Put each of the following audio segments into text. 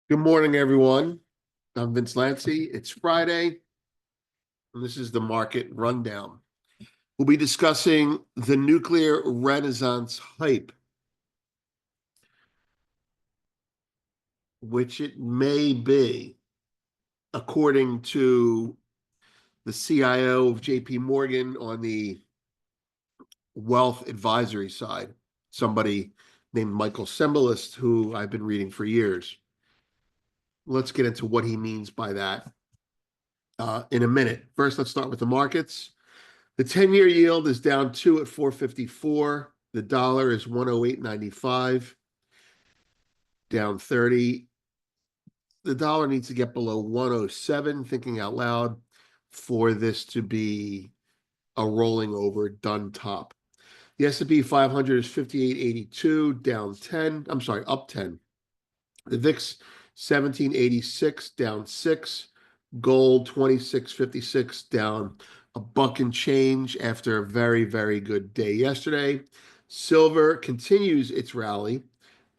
Good morning, everyone. I'm Vince Lancy. It's Friday, and this is the market rundown. We'll be discussing the nuclear renaissance hype, which it may be, according to the CIO of JP Morgan on the wealth advisory side, somebody named Michael Sembalist, who I've been reading for years. Let's get into what he means by that in a minute. First, let's start with the markets. The 10-year yield is down 2 at 454. The dollar is 108.95, down 30. The dollar needs to get below 107, thinking out loud, for this to be a rolling over done top. The S&P 500 is 58.82, down 10. I'm sorry, up 10. The VIX 1786, down 6. Gold 2656, down a buck and change after a very, very good day yesterday. Silver continues its rally,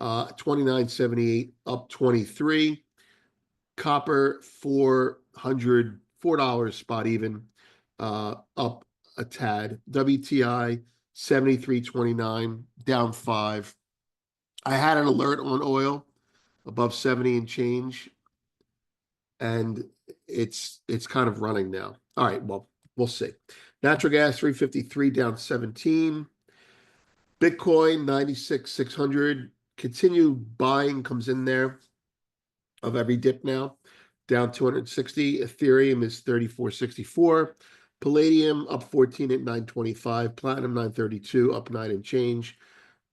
29.78, up 23. Copper $404 spot even, up a tad. WTI 73.29, down 5. I had an alert on oil above 70 and change, and it's kind of running now. All right, well, we'll see. Natural gas 353, down 17. Bitcoin 96,600. Continue buying comes in there of every dip now, down 260. Ethereum is 34.64. Palladium up 14 at 925. Platinum 932, up 9 and change.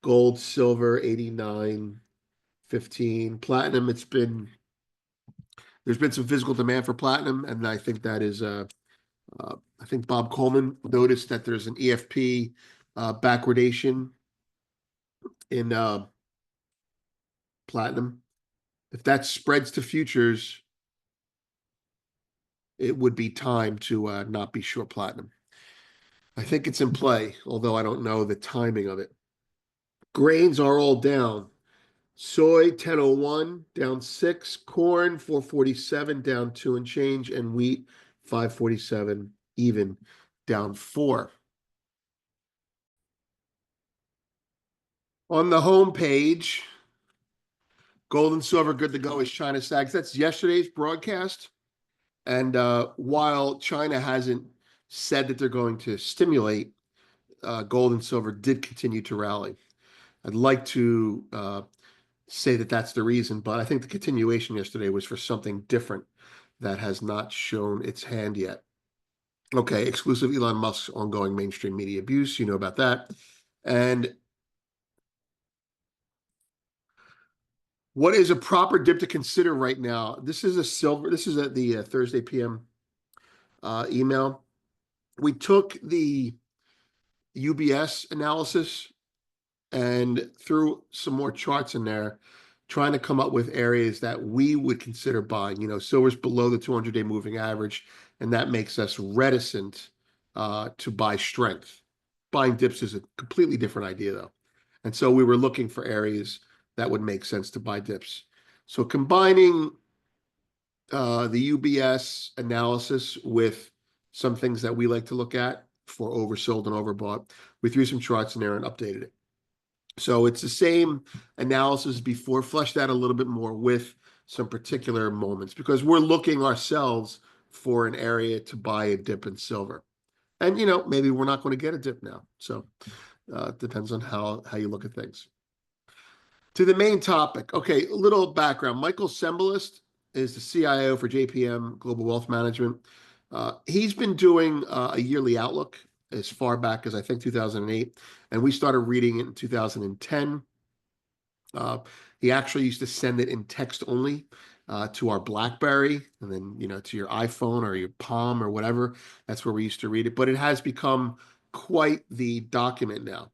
Gold, silver 89.15. Platinum, there's been some physical demand for platinum, and I think that is I think Bob Coleman noticed that there's an EFP backwardation in platinum. If that spreads to futures, it would be time to not be short platinum. I think it's in play, although I don't know the timing of it. Grains are all down. Soy 1001, down 6. Corn 447, down 2 and change. And wheat 547, even, down 4. On the home page, gold and silver good to go as China sags. That's yesterday's broadcast. And while China hasn't said that they're going to stimulate, gold and silver did continue to rally. I'd like to say that that's the reason, but I think the continuation yesterday was for something different that has not shown its hand yet. Okay, exclusive Elon Musk's ongoing mainstream media abuse. You know about that. And what is a proper dip to consider right now? This is the Thursday PM email. We took the UBS analysis and threw some more charts in there, trying to come up with areas that we would consider buying. Silver's below the 200-day moving average, and that makes us reticent to buy strength. Buying dips is a completely different idea, though. And so we were looking for areas that would make sense to buy dips. So combining the UBS analysis with some things that we like to look at for oversold and overbought, we threw some charts in there and updated it. So it's the same analysis before, fleshed out a little bit more with some particular moments, because we're looking ourselves for an area to buy a dip in silver. And, maybe we're not going to get a dip now. So it depends on how you look at things. To the main topic. Okay, a little background. Michael Sembalist is the CIO for JPM Global Wealth Management. He's been doing a yearly outlook as far back as I think 2008, and we started reading it in 2010. He actually used to send it in text only to our BlackBerry, and then to your iPhone or your Palm or whatever. That's where we used to read it. But it has become quite the document now.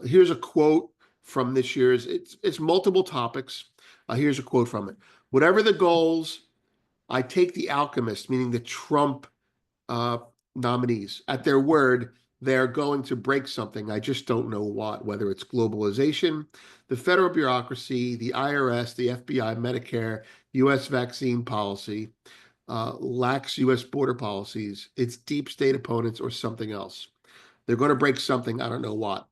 Here's a quote from this year's. It's multiple topics. Here's a quote from it. Whatever the goals, I take the alchemist, meaning the Trump nominees, at their word they're going to break something. I just don't know what, whether it's globalization, the federal bureaucracy, the IRS, the FBI, Medicare, US vaccine policy, lax US border policies, its deep state opponents, or something else. They're going to break something. I don't know what.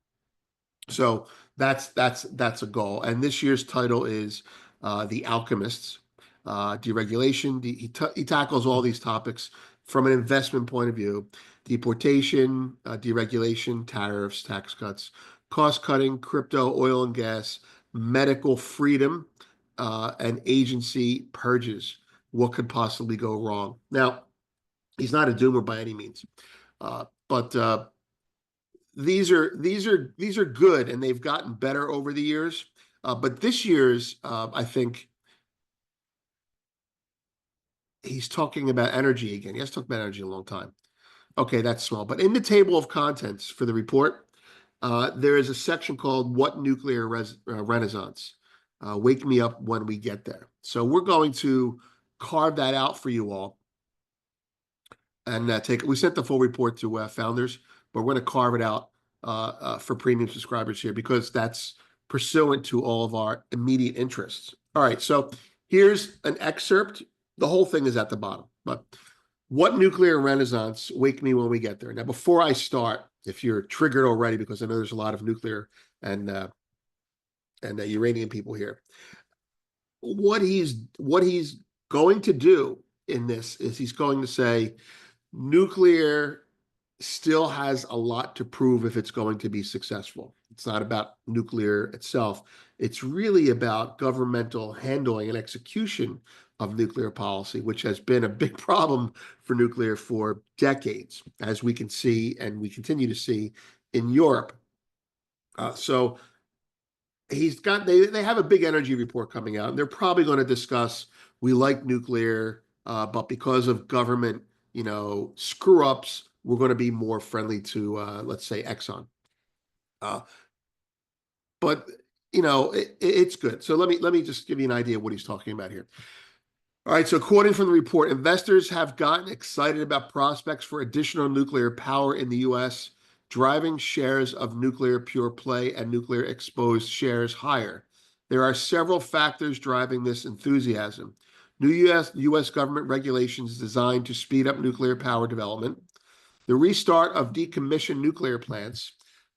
So that's a goal. And this year's title is The Alchemists, deregulation. He tackles all these topics from an investment point of view: deportation, deregulation, tariffs, tax cuts, cost cutting, crypto, oil and gas, medical freedom, and agency purges. What could possibly go wrong? Now, he's not a doomer by any means, but these are good, and they've gotten better over the years. But this year's, I think he's talking about energy again. He has talked about energy a long time. Okay, that's small. But in the table of contents for the report, there is a section called "What Nuclear Renaissance?" Wake me up when we get there. So we're going to carve that out for you all and take. We sent the full report to founders, but we're going to carve it out for premium subscribers here because that's pursuant to all of our immediate interests. All right, so here's an excerpt. The whole thing is at the bottom, but what nuclear renaissance? Wake me when we get there. Now, before I start, if you're triggered already, because I know there's a lot of nuclear and uranium people here, what he's going to do in this is he's going to say nuclear still has a lot to prove if it's going to be successful. It's not about nuclear itself. It's really about governmental handling and execution of nuclear policy, which has been a big problem for nuclear for decades, as we can see and we continue to see in Europe. So they have a big energy report coming out, and they're probably going to discuss we like nuclear, but because of government, screw ups, we're going to be more friendly to let's say Exxon. But it's good. So let me just give you an idea of what he's talking about here. All right, so quoting from the report, investors have gotten excited about prospects for additional nuclear power in the U.S., driving shares of nuclear pure play and nuclear exposed shares higher. There are several factors driving this enthusiasm. New U.S. government regulations designed to speed up nuclear power development, the restart of decommissioned nuclear plants,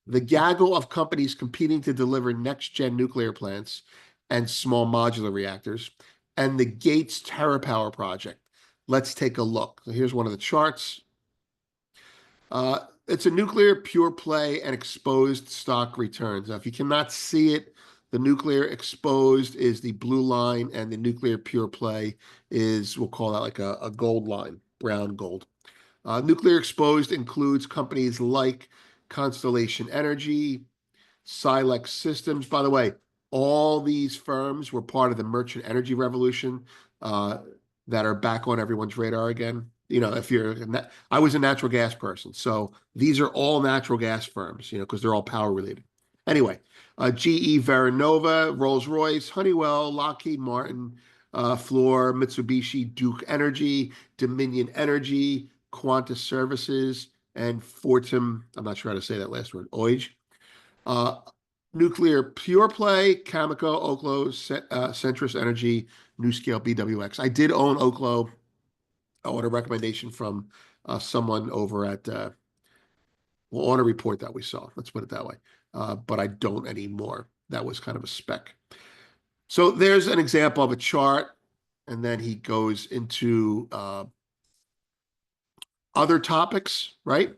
the gaggle of companies competing to deliver next-gen nuclear plants and small modular reactors, and the Gates TerraPower project. Let's take a look. So here's one of the charts. It's a nuclear pure play and exposed stock returns. Now, if you cannot see it, the nuclear exposed is the blue line, and the nuclear pure play is, we'll call that like a gold line, brown gold. Nuclear exposed includes companies like Constellation Energy, Silex Systems. By the way, all these firms were part of the merchant energy revolution that are back on everyone's radar again. I was a natural gas person, so these are all natural gas firms, because they're all power related. Anyway, GE Vernova, Rolls-Royce, Honeywell, Lockheed Martin, Fluor, Mitsubishi, Duke Energy, Dominion Energy, Quanta Services, and Fortum. I'm not sure how to say that last word. Oij. Nuclear pure play, Cameco, Oklo, Centrus Energy, NuScale, BWX. I did own Oklo. I want a recommendation from someone over at, on a report that we saw. Let's put it that way. But I don't anymore. That was kind of a spec. So there's an example of a chart, and then he goes into other topics, right?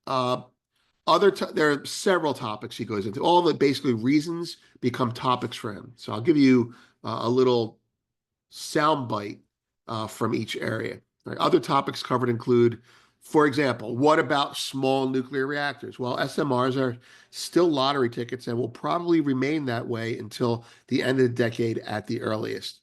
There are several topics he goes into. All the basically reasons become topics for him. So I'll give you a little soundbite from each area. Right? Other topics covered include, for example, what about small nuclear reactors? Well, SMRs are still lottery tickets and will probably remain that way until the end of the decade at the earliest.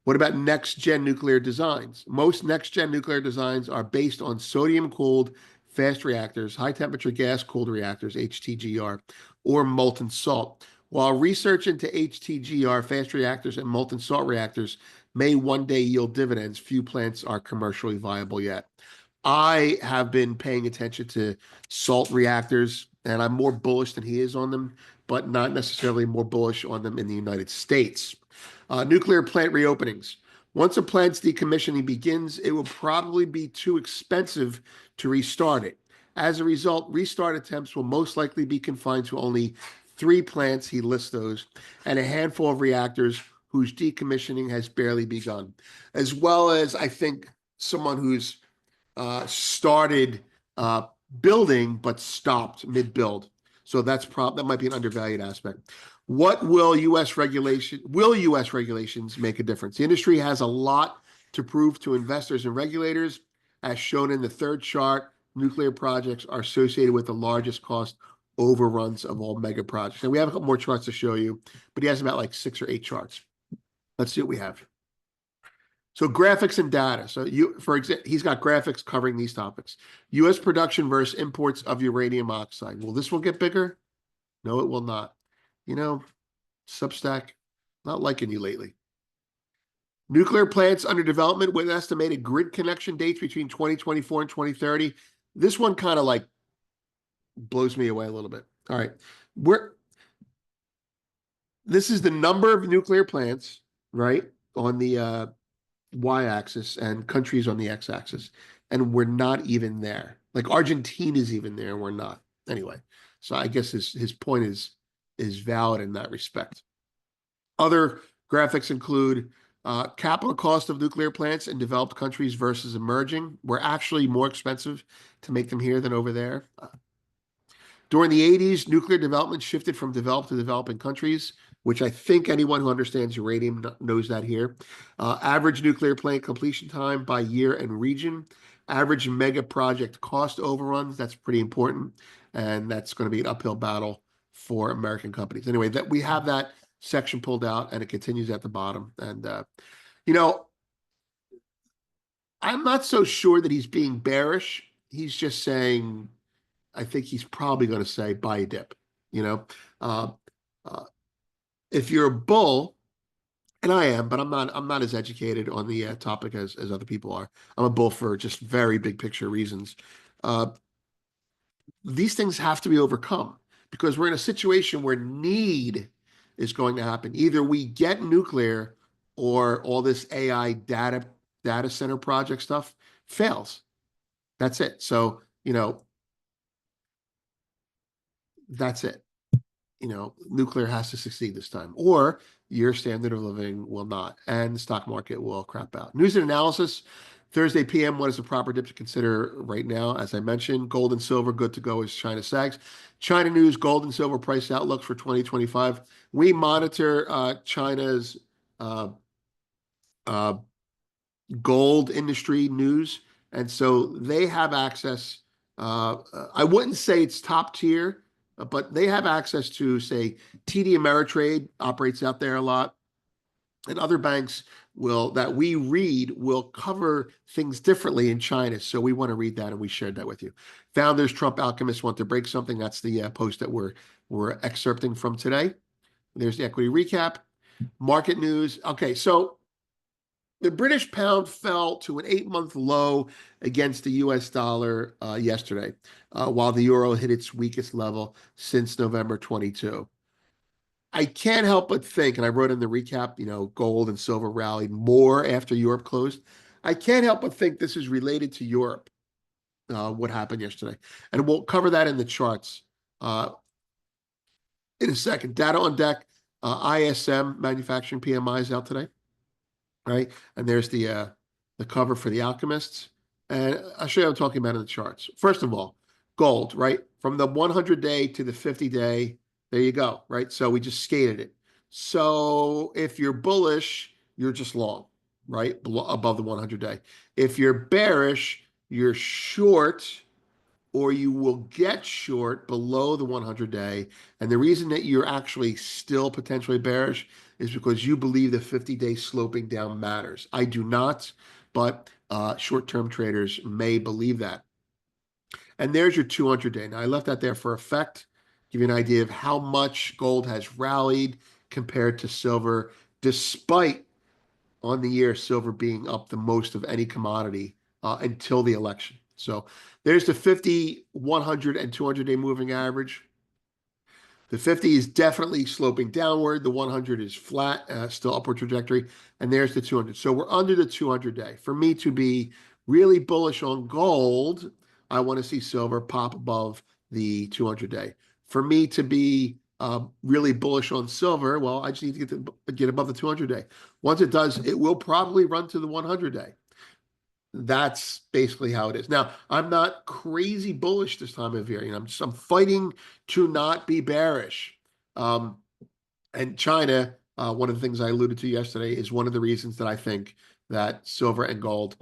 What about next-gen nuclear designs? Most next-gen nuclear designs are based on sodium-cooled fast reactors, high-temperature gas-cooled reactors, HTGR, or molten salt. While research into HTGR, fast reactors, and molten salt reactors may one day yield dividends, few plants are commercially viable yet. I have been paying attention to salt reactors, and I'm more bullish than he is on them, but not necessarily more bullish on them in the United States. Nuclear plant reopenings. Once a plant's decommissioning begins, it will probably be too expensive to restart it. As a result, restart attempts will most likely be confined to only 3 plants, he lists those, and a handful of reactors whose decommissioning has barely begun, as well as, I think, someone who's started uh, building but stopped mid-build. So that might be an undervalued aspect. What will U.S. regulations make a difference? The industry has a lot to prove to investors and regulators. As shown in the third chart, nuclear projects are associated with the largest cost overruns of all mega projects. And we have a couple more charts to show you, but he has about like 6 or 8 charts. Let's see what we have. So graphics and data. So for example, he's got graphics covering these topics. U.S. production versus imports of uranium oxide. Will this one get bigger? No, it will not. You know, Substack, not liking you lately. Nuclear plants under development with estimated grid connection dates between 2024 and 2030. This one kind of like blows me away a little bit. All right. This is the number of nuclear plants, right, on the y-axis and countries on the x-axis, and we're not even there. Like Argentina's even there, and we're not. Anyway, so I guess his point is valid in that respect. Other graphics include capital cost of nuclear plants in developed countries versus emerging. We're actually more expensive to make them here than over there. During the 80s, nuclear development shifted from developed to developing countries, which I think anyone who understands uranium knows that here. Average nuclear plant completion time by year and region. Average mega project cost overruns. That's pretty important. And that's going to be an uphill battle for American companies. Anyway, that we have that section pulled out, and it continues at the bottom. And, you know, I'm not so sure that he's being bearish. He's just saying, I think he's probably going to say buy a dip. You know, uh, uh, if you're a bull, and I am, but I'm not as educated on the topic as other people are. I'm a bull for just very big picture reasons. Uh, these things have to be overcome because we're in a situation where need is going to happen. Either we get nuclear or all this AI data center project stuff fails. That's it. So, that's it. Nuclear has to succeed this time, or your standard of living will not, and the stock market will crap out. News and analysis, Thursday p.m. What is the proper dip to consider right now? As I mentioned, gold and silver good to go as China sags. China news, gold and silver price outlooks for 2025. We monitor China's uh, uh, gold industry news, and so they have access. I wouldn't say it's top tier, but they have access to, say, TD Ameritrade operates out there a lot, and other banks that we read will cover things differently in China. So we want to read that, and we shared that with you. Founders, Trump alchemists want to break something. That's the post that we're excerpting from today. There's the equity recap, market news. Okay, so the British pound fell to an 8-month low against the US dollar yesterday, while the euro hit its weakest level since November 22. I can't help but think, and I wrote in the recap, gold and silver rallied more after Europe closed. I can't help but think this is related to Europe, what happened yesterday. And we'll cover that in the charts in a second. Data on deck, ISM manufacturing PMIs out today. Right? And there's the cover for the alchemists. And I'll show you what I'm talking about in the charts. First of all, gold, right? From the 100-day to the 50-day, there you go, right? So we just skated it. So if you're bullish, you're just long, right? Above the 100-day. If you're bearish, you're short, or you will get short below the 100-day. And the reason that you're actually still potentially bearish is because you believe the 50-day sloping down matters. I do not, but short-term traders may believe that. And there's your 200-day. Now, I left that there for effect, give you an idea of how much gold has rallied compared to silver, despite on the year silver being up the most of any commodity until the election. So there's the 50, 100, and 200-day moving average. The 50 is definitely sloping downward. The 100 is flat, still upward trajectory. And there's the 200. So we're under the 200-day. For me to be really bullish on gold, I want to see silver pop above the 200-day. For me to be really bullish on silver, well, I just need to get above the 200-day. Once it does, it will probably run to the 100-day. That's basically how it is. Now, I'm not crazy bullish this time of year. I'm fighting to not be bearish. Um, and China, one of the things I alluded to yesterday, is one of the reasons that I think that silver and gold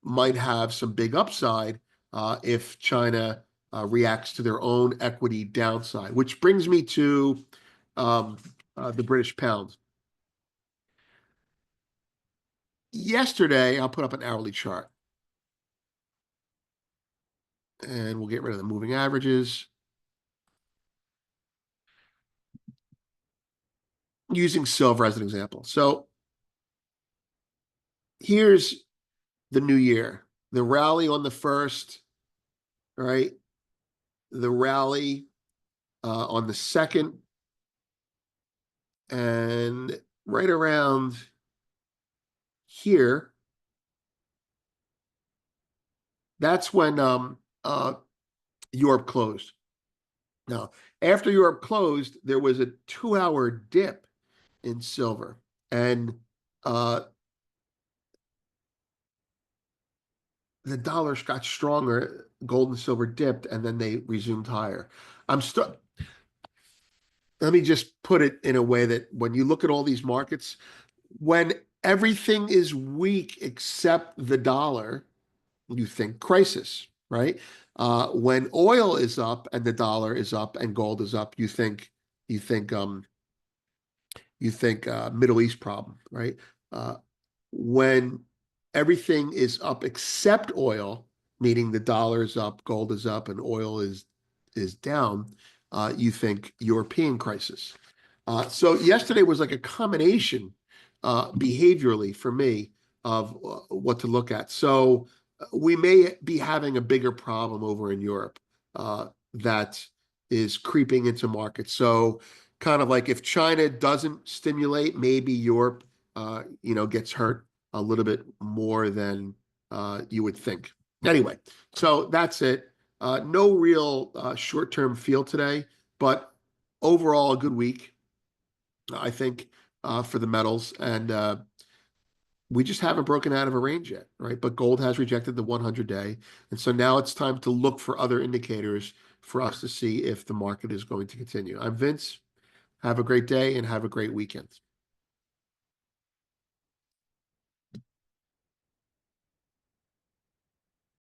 might have some big upside if China reacts to their own equity downside. Which brings me to the British pound. Yesterday, I'll put up an hourly chart. And we'll get rid of the moving averages. Using silver as an example. So here's the new year. The rally on the 1st, right? The rally on the 2nd, and right around here, that's when Europe closed. Now, after Europe closed, there was a 2-hour dip in silver, and the dollar got stronger, gold and silver dipped, and then they resumed higher. Let me just put it in a way that when you look at all these markets, when everything is weak except the dollar, you think crisis, right? When oil is up and the dollar is up and gold is up, you think Middle East problem, right? When everything is up except oil, meaning the dollar is up, gold is up, and oil is down, you think European crisis. So yesterday was like a combination behaviorally for me of what to look at. So we may be having a bigger problem over in Europe that is creeping into markets. So kind of like if China doesn't stimulate, maybe Europe, gets hurt a little bit more than you would think. Anyway, so that's it. No real short-term feel today, but overall a good week, I think, for the metals. And we just haven't broken out of a range yet, right? But gold has rejected the 100-day. And so now it's time to look for other indicators for us to see if the market is going to continue. I'm Vince. Have a great day and have a great weekend.